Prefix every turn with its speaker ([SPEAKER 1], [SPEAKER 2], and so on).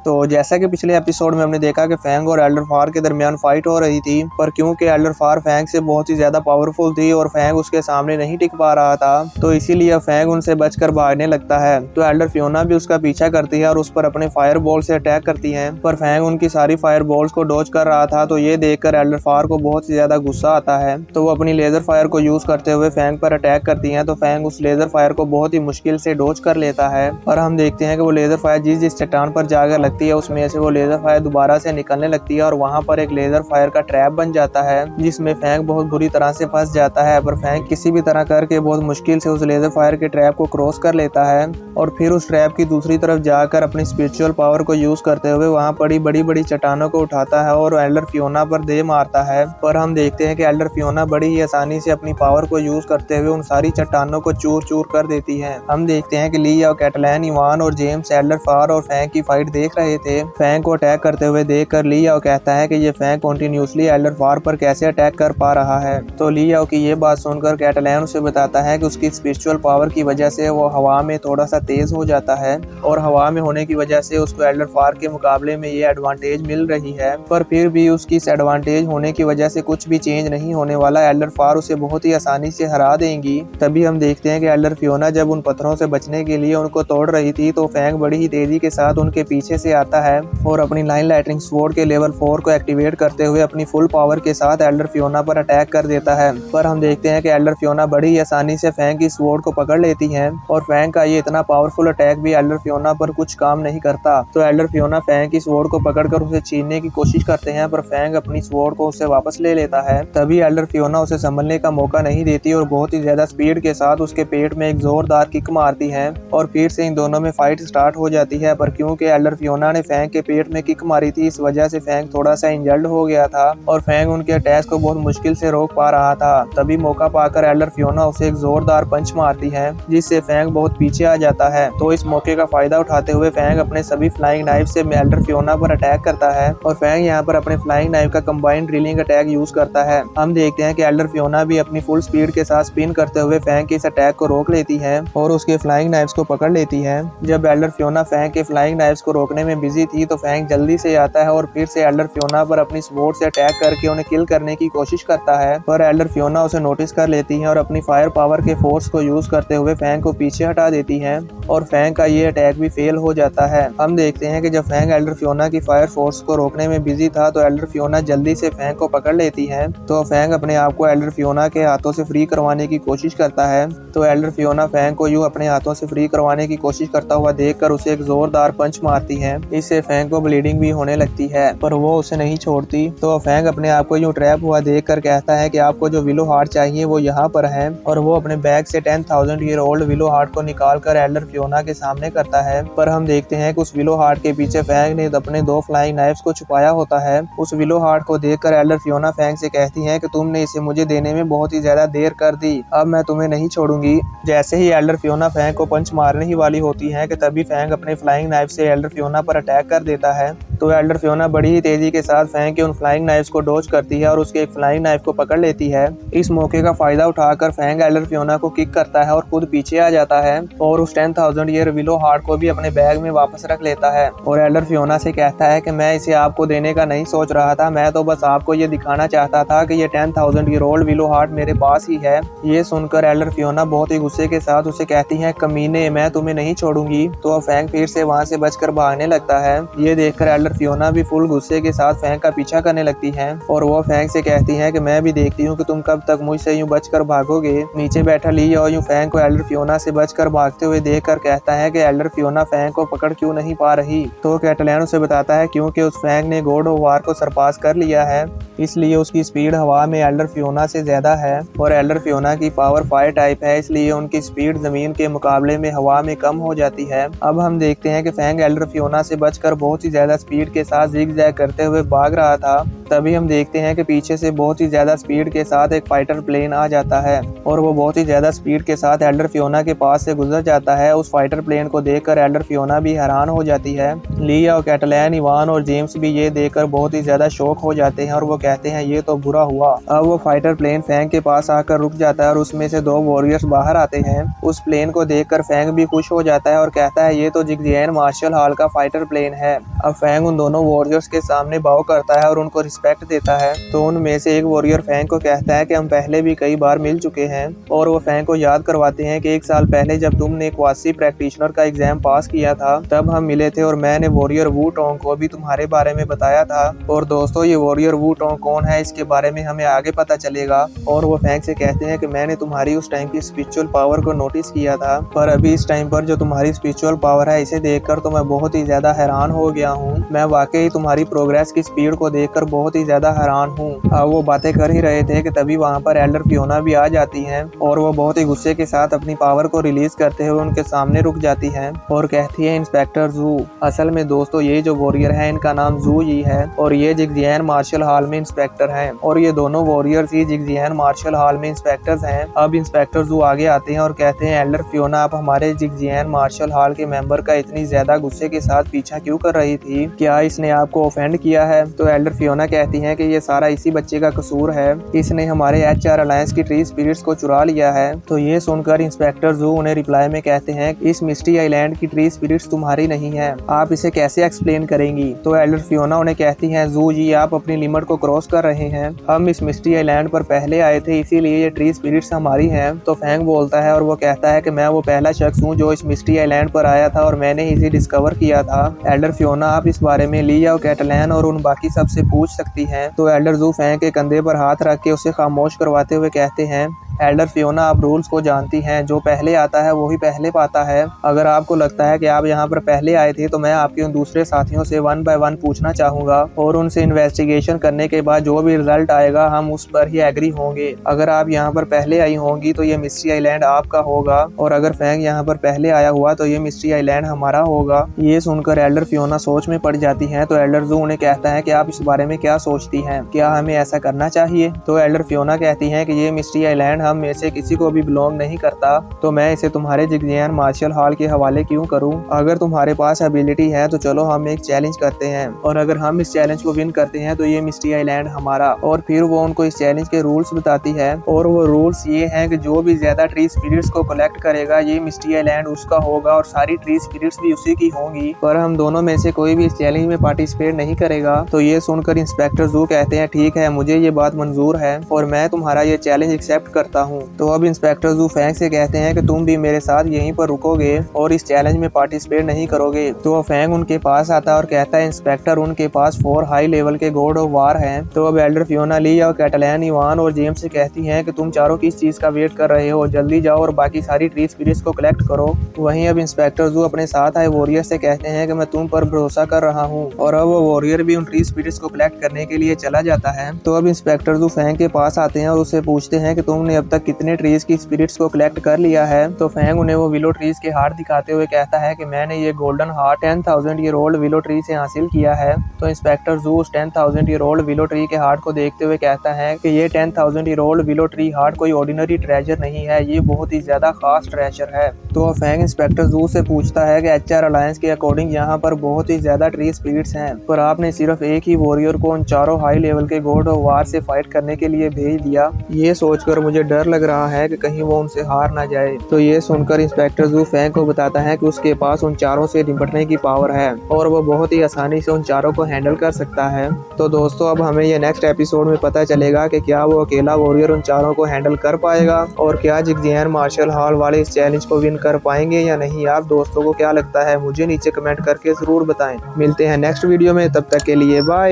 [SPEAKER 1] तो जैसा कि पिछले एपिसोड में हमने देखा कि फैंग और एल्डर फार के दरमियान फाइट हो रही थी, पर क्योंकि एल्डर फार फैंग से बहुत ही ज्यादा पावरफुल थी और फैंग उसके सामने नहीं टिक पा रहा था, तो इसीलिए फैंग उनसे बचकर भागने लगता है। तो एल्डर फियोना भी उसका पीछा करती है और उस पर अपने फायर बॉल से अटैक करती है, पर फैंग उनकी सारी फायर बॉल्स को डॉज कर रहा था। तो ये देखकर एल्डर फार को बहुत ही ज्यादा गुस्सा आता है, तो वो अपनी लेजर फायर को यूज करते हुए फैंग पर अटैक करती है। तो फैंग उस लेजर फायर को बहुत ही मुश्किल से डॉज कर लेता है और हम देखते हैं कि वो लेजर फायर जिस चट्टान पर जाकर लगती है उसमें से वो लेजर फायर दोबारा से निकलने लगती है और वहां पर एक लेजर फायर का ट्रैप बन जाता है, जिसमें फैंग बहुत बुरी तरह से फंस जाता है। पर फैंग किसी भी तरह करके बहुत मुश्किल से उस लेजर फायर के ट्रैप को क्रॉस कर लेता है और फिर उस ट्रैप की दूसरी तरफ जाकर अपनी स्पिरिचुअल पावर को यूज करते हुए वहां पड़ी बड़ी बड़ी चट्टानों को उठाता है और एल्डर फियोना पर दे मारता है। पर हम देखते हैं कि एल्डर फियोना बड़ी ही आसानी से अपनी पावर को यूज करते हुए उन सारी चट्टानों को चूर चूर कर देती है। हम देखते हैं कि ली और कैटलैन, इवान और जेम्स एल्डर फार और फैंग की फाइट देख रहे थे। फैंग को अटैक करते हुए देखकर ली याओ कहता है कि ये फैंग कंटिन्यूसली एल्डर फार पर कैसे अटैक कर पा रहा है। तो ली याओ की ये बात सुनकर कैटलैन उसे बताता है कि उसकी स्पिरिचुअल पावर की वजह से वो हवा में थोड़ा सा तेज हो जाता है और हवा में होने की वजह से उसको एल्डर फार के मुकाबले में ये एडवांटेज मिल रही है। पर फिर भी उसकी इस एडवांटेज होने की वजह से कुछ भी चेंज नहीं होने वाला, एल्डर फार उसे बहुत ही आसानी से हरा देंगी। तभी हम देखते हैं कि एल्डर फियोना जब उन पत्थरों से बचने के लिए उनको तोड़ रही थी तो फैंग बड़ी ही तेजी के साथ उनके पीछे से आता है और अपनी लाइन लाइटनिंग स्वॉर्ड के लेवल 4 को एक्टिवेट करते हुए अपनी फुल पावर के साथ एल्डर फियोना पर अटैक कर देता है। पर हम देखते हैं कि एल्डर फियोना बड़ी ही आसानी से फैंग की स्वॉर्ड को पकड़ लेती है और फैंग का ये इतना पावरफुल अटैक भी एल्डर फियोना पर कुछ काम नहीं करता। तो एल्डर फियोना फैंग की स्वॉर्ड को पकड़कर उसे छीनने की कोशिश करते हैं, पर फैंग अपनी स्वॉर्ड को उससे वापस ले लेता है। तभी एल्डर फियोना उसे संभलने का मौका नहीं देती और बहुत ही ज्यादा स्पीड के साथ उसके पेट में एक जोरदार किक मारती है और फिर से इन दोनों में फाइट स्टार्ट हो जाती है। पर क्योंकि एल्डर फियोना ने फैंग के पेट में किक मारी थी, इस वजह से फैंग थोड़ा सा इंजर्ड हो गया था और फैंग उनके अटैक को बहुत मुश्किल से रोक पा रहा था। तभी मौका पाकर एल्डर फियोना उसे एक जोरदार पंच मारती है, जिससे फैंग बहुत पीछे आ जाता है। तो इस मौके का फायदा उठाते हुए फैंग अपने सभी फ्लाइंग नाइफ से एल्डर फियोना पर अटैक करता है और फैंग यहाँ पर अपने फ्लाइंग नाइफ का कंबाइंड ड्रिलिंग अटैक यूज करता है। हम देखते हैं कि एल्डर फियोना भी अपनी फुल स्पीड के साथ स्पिन करते हुए फैंग के इस अटैक को रोक लेती है और उसके फ्लाइंग नाइफ्स को पकड़ लेती है। जब एल्डर फियोना फैंग के फ्लाइंग नाइफ्स को रोकने में बिजी थी तो फैंग जल्दी से आता है और फिर से एल्डर फियोना पर अपनी स्वॉर्ड से अटैक करके उन्हें किल करने की कोशिश करता है। पर एल्डर फियोना उसे नोटिस कर लेती है और अपनी फायर पावर के फोर्स को यूज करते हुए फैंग को पीछे हटा देती है और फैंग का ये अटैक भी फेल हो जाता है। हम देखते हैं कि जब फैंग एल्डर फियोना की फायर फोर्स को रोकने में बिजी था तो एल्डर फियोना जल्दी से फैंग को पकड़ लेती है। तो फैंग अपने आप को एल्डर फियोना के हाथों से फ्री करवाने की कोशिश करता है। तो एल्डर फियोना फैंग को यूं अपने हाथों से फ्री करवाने की कोशिश करता हुआ देखकर उसे एक जोरदार पंच मारती है। इससे फैंग को ब्लीडिंग भी होने लगती है, पर वो उसे नहीं छोड़ती। तो फैंग अपने आप को यूं ट्रैप हुआ देखकर कहता है कि आपको जो विलो हार्ट चाहिए वो यहाँ पर है और वो अपने बैग से 10,000 ईयर ओल्ड विलो हार्ट को निकाल कर एल्डर फियोना के सामने करता है। पर हम देखते हैं कि उस विलो हार्ट के पीछे फैंग ने अपने 2 फ्लाइंग नाइफ्स को छुपाया होता है। उस विलो हार्ट को देखकर एल्डर फियोना फैंग से कहती है कि तुमने इसे मुझे देने में बहुत ही ज्यादा देर कर दी, अब मैं तुम्हें नहीं छोड़ूंगी। जैसे ही एल्डर फियोना फैंग को पंच मारने ही वाली होती है कि तभी फैंग अपने फ्लाइंग नाइफ से एल्डर फियोना पर अटैक कर देता है। तो एल्डर फियोना बड़ी ही तेजी के साथ फैंग के उन फ्लाइंग नाइफ्स को डॉज करती है और उसके एक फ्लाइंग नाइफ को पकड़ लेती है। इस मौके का फायदा उठाकर फैंग एल्डर फियोना को किक करता है और खुद पीछे आ जाता है और उस 10,000 ईयर विलो हार्ट को भी अपने बैग में वापस रख लेता है और एल्डर फियोना से कहता है कि मैं इसे आपको देने का नहीं सोच रहा था, मैं तो बस आपको ये दिखाना चाहता था कि ये 10,000 ईयर ओल्ड विलो हार्ट मेरे पास ही है। ये सुनकर एल्डर फियोना बहुत ही गुस्से के साथ उसे कहती है, कमीने, मैं तुम्हें नहीं छोड़ूंगी। तो फैंग फिर से वहां से बचकर भागने लगता है। ये देखकर एल्डर फियोना भी फुल गुस्से के साथ फैंग का पीछा करने लगती है और वो फैंग से कहती है कि मैं भी देखती हूँ कि तुम कब तक मुझसे यूं बचकर भागोगे। नीचे बैठा ली और यूं फैंग को एल्डर फियोना से बचकर भागते हुए देखकर कहता है कि एल्डर फियोना फैंग को पकड़ क्यों नहीं पा रही। तो कैटलैन उसे बताता है क्योंकि उस फैंग ने गॉड ऑफ वार को सरपास कर लिया है, इसलिए उसकी स्पीड हवा में एल्डर फियोना से ज्यादा है और एल्डर फियोना की पावर फायर टाइप है, इसलिए उनकी स्पीड जमीन के मुकाबले में हवा में कम हो जाती है। अब हम देखते हैं कि फैंग एल्डर फियोना से बचकर बहुत ही ज्यादा स्पीड स्पीड के साथ जिग जैग करते हुए भाग रहा था, तभी हम देखते हैं कि पीछे से बहुत ही ज्यादा स्पीड के साथ एक फाइटर प्लेन आ जाता है और वो बहुत ही ज्यादा स्पीड के साथ एल्डर फियोना के पास से गुजर जाता है। उस फाइटर प्लेन को देखकर एल्डर फियोना भी हैरान हो जाती है। लिया और कैटलैन, इवान और जेम्स भी ये देखकर बहुत ही ज्यादा शॉक हो जाते हैं और वो कहते हैं ये तो बुरा हुआ। अब वो फाइटर प्लेन फैंग के पास आकर रुक जाता है और उसमें से 2 वॉरियर्स बाहर आते हैं। उस प्लेन को देखकर फैंग भी खुश हो जाता है और कहता है ये तो जिगजियान मार्शल हॉल का फाइटर प्लेन है। अब फैंग उन दोनों वॉरियर्स के सामने बाव करता है और उनको रिस्पेक्ट देता है। तो उनमें से एक वॉरियर फैंग को कहता है कि हम पहले भी कई बार मिल चुके हैं और वो फैंग को याद करवाते हैं कि 1 साल पहले जब तुमने क्वासी प्रैक्टिशनर का एग्जाम पास किया था तब हम मिले थे और मैंने वॉरियर वू टोंग को भी तुम्हारे बारे में बताया था। और दोस्तों ये वॉरियर वू टोंग कौन है इसके बारे में हमें आगे पता चलेगा। और वो फैंग से कहते हैं कि मैंने तुम्हारी उस टाइम की स्पिरिचुअल पावर को नोटिस किया था, पर अभी इस टाइम पर जो तुम्हारी स्पिरिचुअल पावर है इसे देखकर तो मैं बहुत ही ज्यादा हैरान हो गया हूँ। मैं वाकई तुम्हारी प्रोग्रेस की स्पीड को देखकर बहुत ही ज्यादा हैरान हूँ। वो बातें कर ही रहे थे कि तभी वहाँ पर एल्डर फियोना भी आ जाती है और वो बहुत ही गुस्से के साथ अपनी पावर को रिलीज करते हुए उनके सामने रुक जाती है और कहती है इंस्पेक्टर जू। असल में दोस्तों ये जो वॉरियर है इनका नाम जू ही है और ये जिगजियान मार्शल हॉल में इंस्पेक्टर हैं और ये दोनों वॉरियर्स ही जिगजियान मार्शल हॉल में इंस्पेक्टर्स हैं। अब इंस्पेक्टर जू आगे आते हैं और कहते हैं एल्डर फियोना आप हमारे जिगजियान मार्शल हॉल के मेंबर का इतनी ज्यादा गुस्से के साथ पीछा क्यों कर रही थी, क्या इसने आपको ऑफेंड किया है? तो एल्डर फियोना कहती है कि ये सारा इसी बच्चे का कसूर है, इसने हमारे HR अलायंस की ट्री स्पिरिट्स को चुरा लिया है। तो ये सुनकर इंस्पेक्टर जू उन्हें रिप्लाई में कहते हैं इस मिस्टी आइलैंड की ट्री स्पिरिट्स तुम्हारी नहीं है, आप इसे कैसे एक्सप्लेन करेंगी? तो एल्डर फियोना उन्हें कहती है जू जी आप अपनी लिमिट को क्रॉस कर रहे हैं, हम इस मिस्टी आइलैंड पर पहले आए थे इसीलिए ये ट्री स्पिरिट्स हमारी हैं। तो फैंग बोलता है और वो कहता है कि मैं वो पहला शख्स हूँ जो इस मिस्टी आइलैंड पर आया था और मैंने इसे डिस्कवर किया था। एल्डर फियोना आप इस बारे में लिया और कैटलैन और उन बाकी सबसे पूछ सकती हैं। तो एल्डर जू फैंग के कंधे पर हाथ रख के उसे खामोश करवाते हुए कहते हैं एल्डर फियोना आप रूल्स को जानती हैं, जो पहले आता है वो ही पहले पाता है। अगर आपको लगता है कि आप यहाँ पर पहले आए थे तो मैं आपके उन दूसरे साथियों से 1 बाय 1 पूछना चाहूंगा और उनसे इन्वेस्टिगेशन करने के बाद जो भी रिजल्ट आएगा हम उस पर ही एग्री होंगे। अगर आप यहाँ पर पहले आई होंगी तो ये मिस्ट्री आइलैंड आपका होगा और अगर फैंग यहाँ पर पहले आया हुआ तो ये मिस्ट्री आइलैंड हमारा होगा। ये सुनकर एल्डर फियोना सोच में पड़ जाती है। तो एल्डर जू उन्हें कहता है कि आप इस बारे में क्या सोचती हैं, क्या हमें ऐसा करना चाहिए? तो एल्डर फियोना कहती है कि ये मिस्ट्री आइलैंड हम में से किसी को भी बिलोंग नहीं करता, तो मैं इसे तुम्हारे जिगजियान मार्शल हॉल के हवाले क्यों करूं? अगर तुम्हारे पास एबिलिटी है तो चलो हम एक चैलेंज करते हैं और अगर हम इस चैलेंज को विन करते हैं तो ये मिस्ट्री आइलैंड हमारा। और फिर वो उनको इस चैलेंज के रूल्स बताती है और वो रूल्स ये हैं कि जो भी ज्यादा ट्री स्पिरिट्स को कलेक्ट करेगा ये मिस्ट्री आइलैंड उसका होगा और सारी ट्री स्पिरिट्स भी उसी की होंगी, पर हम दोनों में से कोई भी इस चैलेंज में पार्टिसिपेट नहीं करेगा। तो ये सुनकर इंस्पेक्टर जू कहते हैं ठीक है मुझे ये बात मंजूर है और मैं तुम्हारा ये चैलेंज एक्सेप्ट करता हूँ। तो अब इंस्पेक्टर जू फैंग से कहते हैं कि तुम भी मेरे साथ यहीं पर रुकोगे और इस चैलेंज में पार्टिसिपेट नहीं करोगे। तो फैंग उनके पास आता है और कहता है इंस्पेक्टर उनके पास 4 हाई लेवल के गॉड ऑफ वार हैं। तो अब एल्डर फियोना, लिया और कैटलैन, इवान और जेम्स से कहती हैं कि तुम चारों किस चीज का वेट कर रहे हो, जल्दी जाओ और बाकी सारी ट्री स्पिरिट्स को कलेक्ट करो। वहीं अब इंस्पेक्टर जू अपने साथ आए वॉरियर से कहते हैं कि मैं तुम पर भरोसा कर रहा हूँ और अब वो वॉरियर भी उन ट्री स्पिरिट्स को कलेक्ट करने के लिए चला जाता है। तो अब इंस्पेक्टर जू फैंग के पास आते हैं और उससे पूछते हैं कि तुमने अब तक कितने ट्रीज की स्पिरिट्स को कलेक्ट कर लिया है। तो फैंग उन्हें वो विलो ट्रीज के हार्ट दिखाते हुए कहता है कि मैंने ये golden heart 10,000 year old willow tree से हासिल किया है। तो इंस्पेक्टर जू उस 10,000 ईयर ओल्ड विलो ट्री के हार्ट को देखते हुए कहता है कि ये 10,000 year old willow tree heart कोई ऑर्डिनरी ट्रेजर नहीं है, ये बहुत ही ज्यादा खास ट्रेजर है। तो फैंग इंस्पेक्टर जू से पूछता है कि HR अलायंस के अकॉर्डिंग यहाँ पर बहुत ही ज्यादा ट्री स्पिरिट्स हैं, पर आपने सिर्फ एक ही वॉरियर को उन चारों हाई लेवल के गॉड ऑफ वार से फाइट करने के लिए भेज दिया। ये सोचकर मुझे डर लग रहा है कि कहीं वो उनसे हार ना जाए। तो ये सुनकर इंस्पेक्टर जू फैंग को बताता है कि उसके पास उन चारों से निपटने की पावर है और वो बहुत ही आसानी से उन चारों को हैंडल कर सकता है। तो दोस्तों अब हमें ये नेक्स्ट एपिसोड में पता चलेगा कि क्या वो अकेला वॉरियर उन चारों को हैंडल कर पाएगा और क्या जिगजियान मार्शल हॉल वाले इस चैलेंज को विन कर पाएंगे या नहीं। आप दोस्तों को क्या लगता है मुझे नीचे कमेंट करके जरूर बताएं। मिलते हैं नेक्स्ट वीडियो में, तब तक के लिए बाय।